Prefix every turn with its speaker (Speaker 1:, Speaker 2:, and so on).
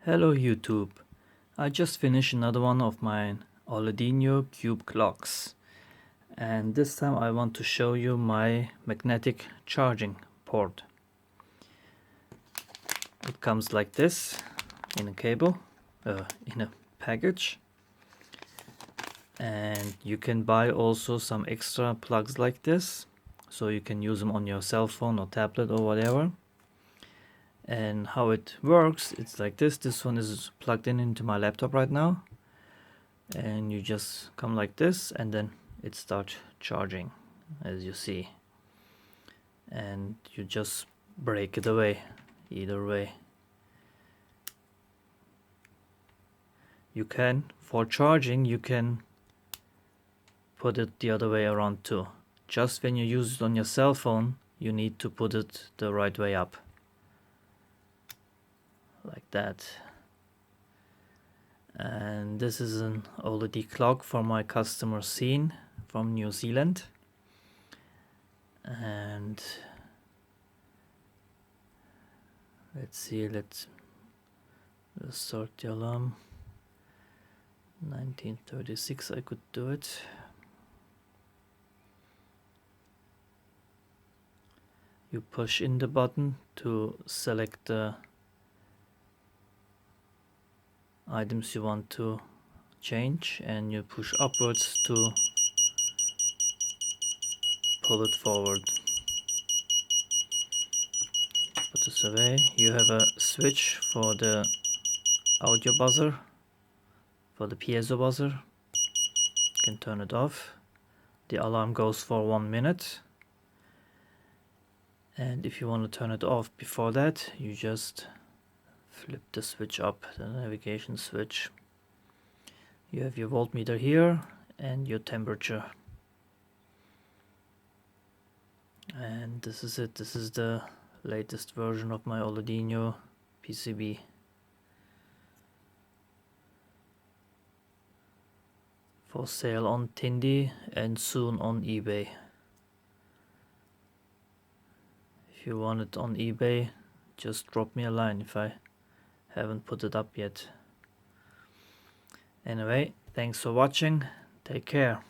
Speaker 1: Hello YouTube, I just finished another one of my OLEDiUNO Cube Clocks, and this time I want to show you my magnetic charging port. It comes like this in a cable, in a package, and you can buy also some extra plugs like this, so you can use them on your cell phone or tablet or whatever. And how it works, it's like this one is plugged in into my laptop right now, and you just come like this and then it starts charging, as you see, and you just break it away either way. You can, for charging, you can put it the other way around too. Just when you use it on your cell phone, you need to put it the right way up, like that. And this is an OLED clock for my customer Scene from New Zealand. And let's see, let's start the alarm. 1936, I could do it. You push in the button to select the items you want to change, and you push upwards to pull it forward. Put this away. You have a switch for the audio buzzer, for the piezo buzzer. You can turn it off. The alarm goes for 1 minute, and if you want to turn it off before that, you just flip the switch up, the navigation switch. You have your voltmeter here and your temperature, and this is it. This is the latest version of my OLEDiUNO PCB. For sale on Tindy and soon on eBay. If you want it on eBay, just drop me a line if I haven't put it up yet. Anyway, thanks for watching. Take care.